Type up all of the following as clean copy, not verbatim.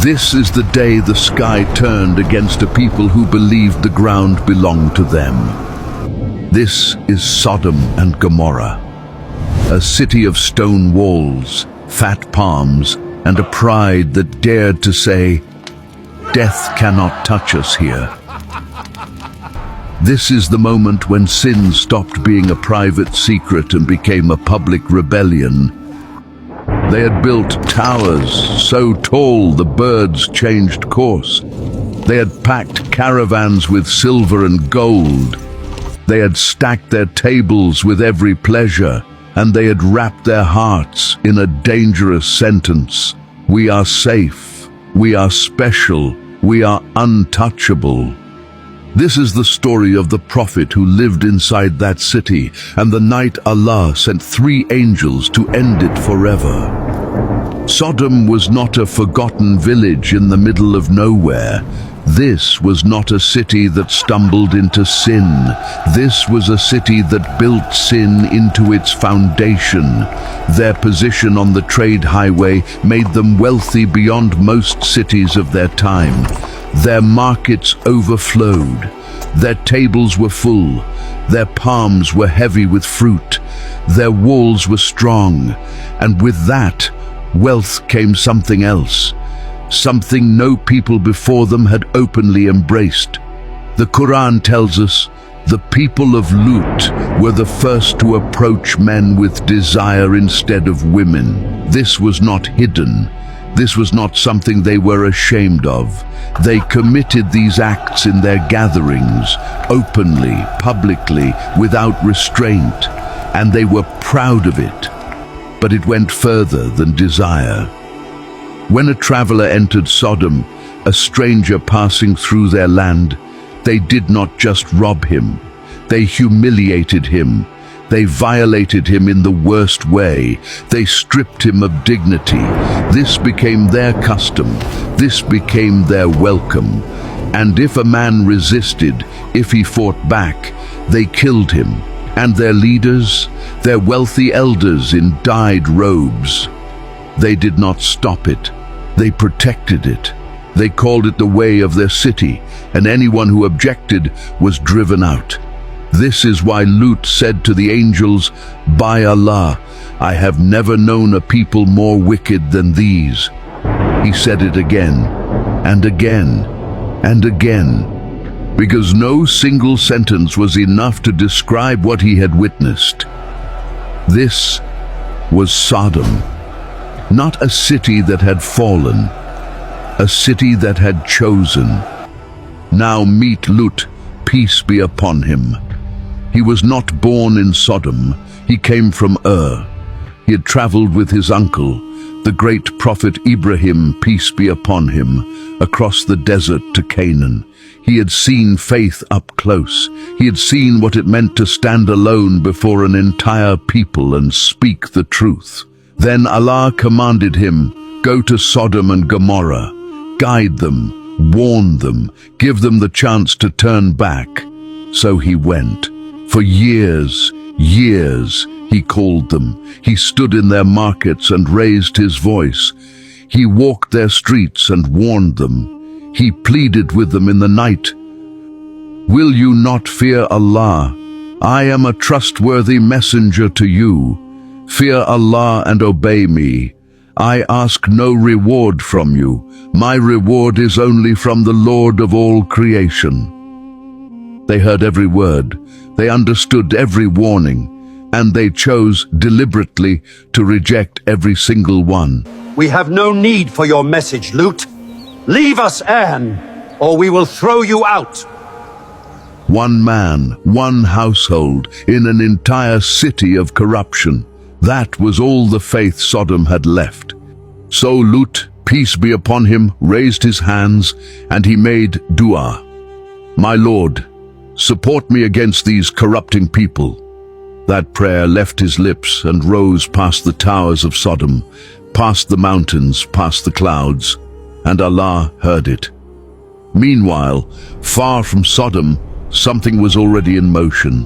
This is the day the sky turned against a people who believed the ground belonged to them. This is Sodom and Gomorrah, a city of stone walls, fat palms, and a pride that dared to say, "Death cannot touch us here." This is the moment when sin stopped being a private secret and became a public rebellion. They had built towers so tall the birds changed course. They had packed caravans with silver and gold. They had stacked their tables with every pleasure, and they had wrapped their hearts in a dangerous sentence: "We are safe, we are special, we are untouchable." This is the story of the prophet who lived inside that city, and the night Allah sent 3 angels to end it forever. Sodom was not a forgotten village in the middle of nowhere. This was not a city that stumbled into sin. This was a city that built sin into its foundation. Their position on the trade highway made them wealthy beyond most cities of their time. Their markets overflowed. Their tables were full. Their palms were heavy with fruit. Their walls were strong. And with that, wealth came something else. Something no people before them had openly embraced. The Quran tells us the people of Lut were the first to approach men with desire instead of women. This was not hidden. This was not something they were ashamed of. They committed these acts in their gatherings, openly, publicly, without restraint, and they were proud of it. But it went further than desire. When a traveler entered Sodom, a stranger passing through their land, they did not just rob him. They humiliated him. They violated him in the worst way. They stripped him of dignity. This became their custom. This became their welcome. And if a man resisted, if he fought back, they killed him. And their leaders, their wealthy elders in dyed robes, they did not stop it. They protected it. They called it the way of their city, and anyone who objected was driven out. This is why Lut said to the angels, "By Allah, I have never known a people more wicked than these." He said it again, and again, and again, because no single sentence was enough to describe what he had witnessed. This was Sodom, not a city that had fallen, a city that had chosen. Now meet Lut, peace be upon him. He was not born in Sodom. He came from Ur. He had traveled with his uncle, the great prophet Ibrahim, peace be upon him, across the desert to Canaan. He had seen faith up close. He had seen what it meant to stand alone before an entire people and speak the truth. Then Allah commanded him, "Go to Sodom and Gomorrah, guide them, warn them, give them the chance to turn back." So he went. For years, he called them. He stood in their markets and raised his voice. He walked their streets and warned them. He pleaded with them in the night. "Will you not fear Allah? I am a trustworthy messenger to you. Fear Allah and obey me. I ask no reward from you. My reward is only from the Lord of all creation." They heard every word. They understood every warning, and they chose deliberately to reject every single one. "We have no need for your message, Lut. Leave us, An, or we will throw you out." One man, one household, in an entire city of corruption. That was all the faith Sodom had left. So Lut, peace be upon him, raised his hands, and he made dua. "My Lord, support me against these corrupting people." That prayer left his lips and rose past the towers of Sodom, past the mountains, past the clouds, and Allah heard it. Meanwhile, far from Sodom, something was already in motion.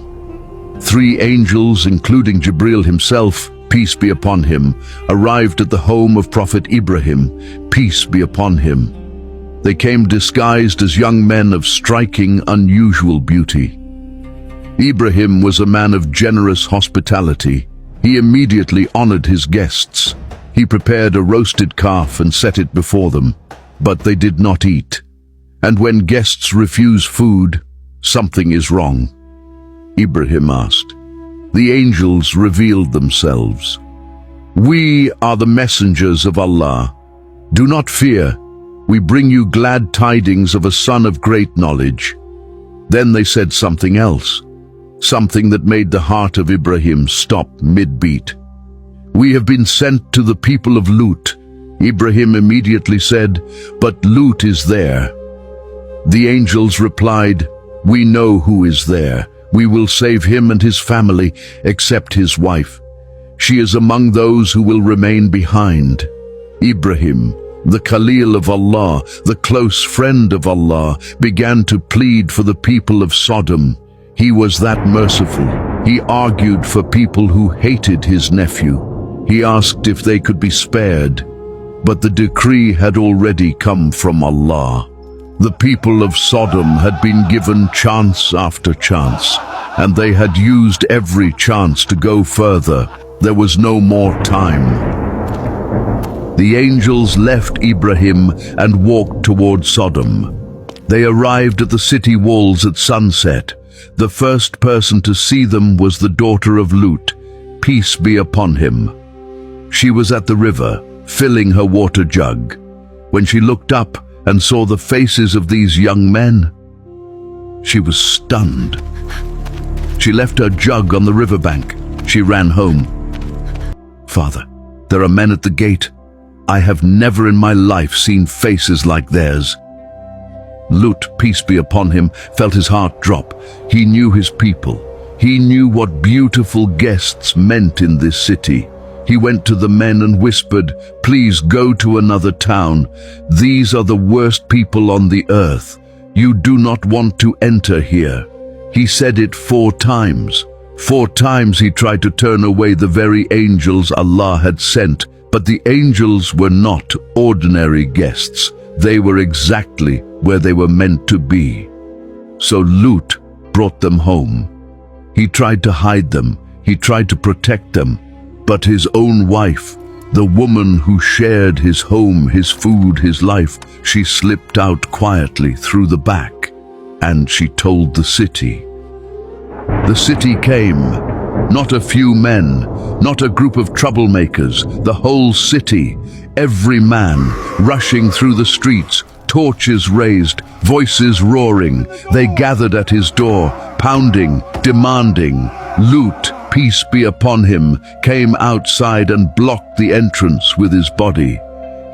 3 angels, including Jibril himself, peace be upon him, arrived at the home of Prophet Ibrahim, peace be upon him. They came disguised as young men of striking, unusual beauty. Ibrahim was a man of generous hospitality. He immediately honored his guests. He prepared a roasted calf and set it before them, but they did not eat. And when guests refuse food, something is wrong. Ibrahim asked. The angels revealed themselves. We are the messengers of Allah. Do not fear. We bring you glad tidings of a son of great knowledge. Then they said something else, something that made the heart of Ibrahim stop mid-beat. We have been sent to the people of Lut. Ibrahim immediately said, but Lut is there. The angels replied, we know who is there. We will save him and his family, except his wife. She is among those who will remain behind. Ibrahim, the Khalil of Allah, the close friend of Allah, began to plead for the people of Sodom. He was that merciful. He argued for people who hated his nephew. He asked if they could be spared, but the decree had already come from Allah. The people of Sodom had been given chance after chance, and they had used every chance to go further. There was no more time. The angels left Ibrahim and walked toward Sodom. They arrived at the city walls at sunset. The first person to see them was the daughter of Lut, peace be upon him. She was at the river, filling her water jug. When she looked up and saw the faces of these young men, she was stunned. She left her jug on the riverbank. She ran home. Father, there are men at the gate. I have never in my life seen faces like theirs. Lut, peace be upon him, felt his heart drop. He knew his people. He knew what beautiful guests meant in this city. He went to the men and whispered, please go to another town. These are the worst people on the earth. You do not want to enter here. He said it 4 times. 4 times he tried to turn away the very angels Allah had sent, but the angels were not ordinary guests. They were exactly where they were meant to be. So Lut brought them home. He tried to hide them. He tried to protect them. But his own wife, the woman who shared his home, his food, his life, she slipped out quietly through the back, and she told the city. The city came. Not a few men, not a group of troublemakers, the whole city, every man rushing through the streets, torches raised, voices roaring. They gathered at his door, pounding, demanding. Lut, peace be upon him, came outside and blocked the entrance with his body.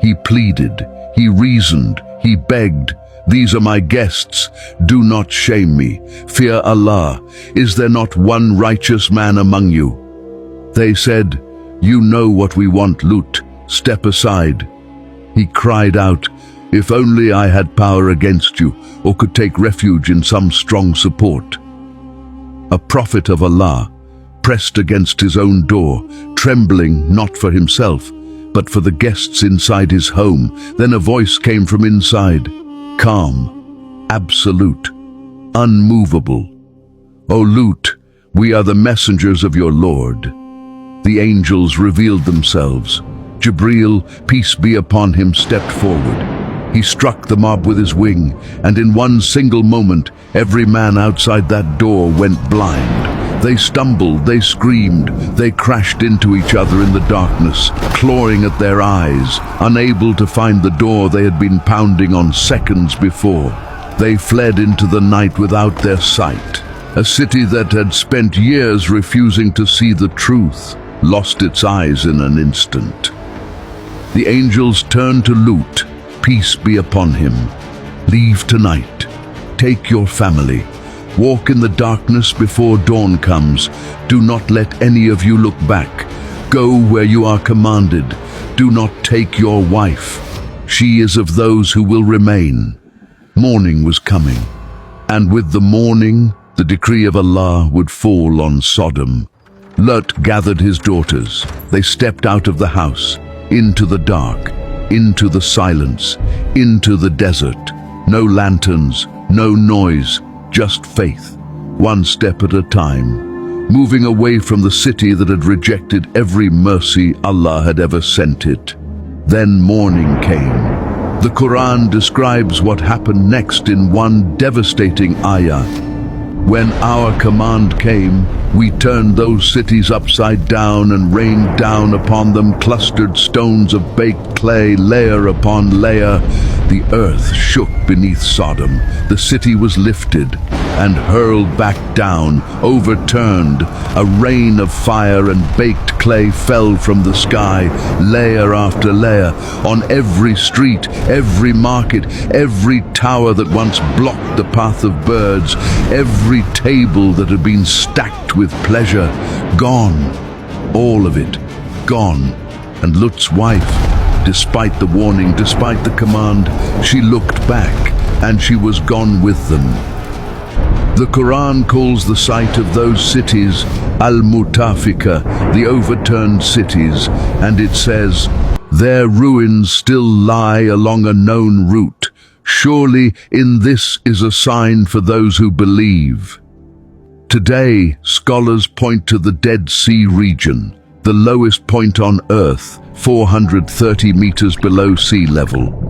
He pleaded, he reasoned, he begged. These are my guests. Do not shame me. Fear Allah. Is there not one righteous man among you? They said, you know what we want, Lut. Step aside. He cried out, if only I had power against you, or could take refuge in some strong support. A prophet of Allah pressed against his own door, trembling not for himself, but for the guests inside his home. Then a voice came from inside, calm, absolute, unmovable. O Lut, we are the messengers of your Lord. The angels revealed themselves. Jibreel, peace be upon him, stepped forward. He struck the mob with his wing, and in one single moment, every man outside that door went blind. They stumbled, they screamed, they crashed into each other in the darkness, clawing at their eyes, unable to find the door they had been pounding on seconds before. They fled into the night without their sight. A city that had spent years refusing to see the truth lost its eyes in an instant. The angels turned to Lut, peace be upon him. Leave tonight. Take your family. Walk in the darkness before dawn comes. Do not let any of you look back. Go where you are commanded. Do not take your wife. She is of those who will remain. Morning was coming, and with the morning, the decree of Allah would fall on Sodom. Lut gathered his daughters. They stepped out of the house, into the dark. into the silence, into the desert. No lanterns, no noise, just faith, one step at a time, moving away from the city that had rejected every mercy Allah had ever sent it. Then morning came. The Quran describes what happened next in one devastating ayah. When our command came, we turned those cities upside down and rained down upon them clustered stones of baked clay, layer upon layer. The earth shook beneath Sodom. The city was lifted and hurled back down, overturned. A rain of fire and baked clay fell from the sky, layer after layer, on every street, every market, every tower that once blocked the path of birds, every table that had been stacked with pleasure. Gone, all of it, gone. And Lut's wife, despite the warning, despite the command, she looked back, and she was gone with them. The Quran calls the site of those cities Al-Mutafika, the overturned cities, and it says, "Their ruins still lie along a known route. Surely in this is a sign for those who believe." Today, scholars point to the Dead Sea region, the lowest point on Earth, 430 meters below sea level.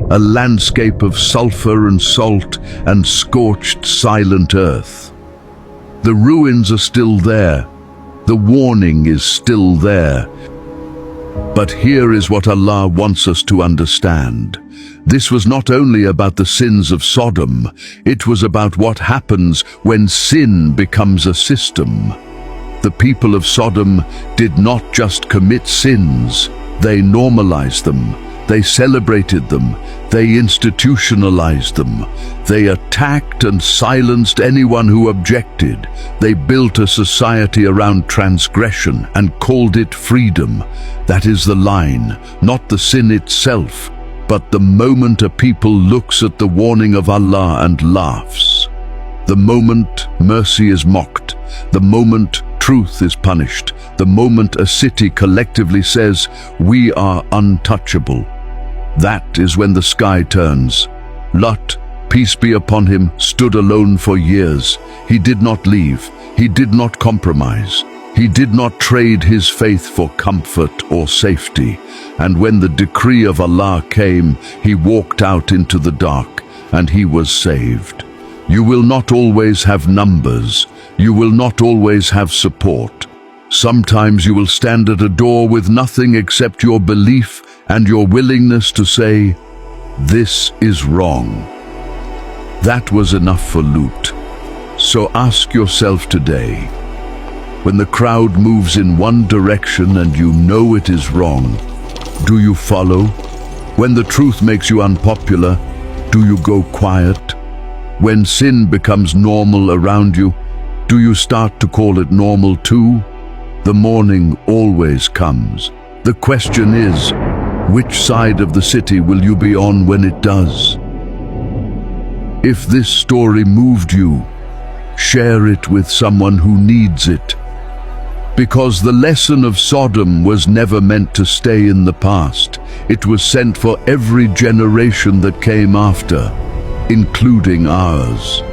A landscape of sulfur and salt and scorched, silent earth. The ruins are still there. The warning is still there. But here is what Allah wants us to understand. This was not only about the sins of Sodom, it was about what happens when sin becomes a system. The people of Sodom did not just commit sins, they normalized them. They celebrated them. They institutionalized them. They attacked and silenced anyone who objected. They built a society around transgression and called it freedom. That is the line, not the sin itself, but the moment a people looks at the warning of Allah and laughs. The moment mercy is mocked. The moment truth is punished. The moment a city collectively says, "We are untouchable." That is when the sky turns. Lot, peace be upon him, stood alone for years. He did not leave. He did not compromise. He did not trade his faith for comfort or safety. And when the decree of Allah came, he walked out into the dark, and he was saved. You will not always have numbers. You will not always have support. Sometimes you will stand at a door with nothing except your belief and your willingness to say, "This is wrong." That was enough for Lut. So ask yourself today, when the crowd moves in one direction and you know it is wrong, do you follow? When the truth makes you unpopular, do you go quiet? When sin becomes normal around you, do you start to call it normal too? The morning always comes. The question is, which side of the city will you be on when it does? If this story moved you, share it with someone who needs it. Because the lesson of Sodom was never meant to stay in the past. It was sent for every generation that came after, including ours.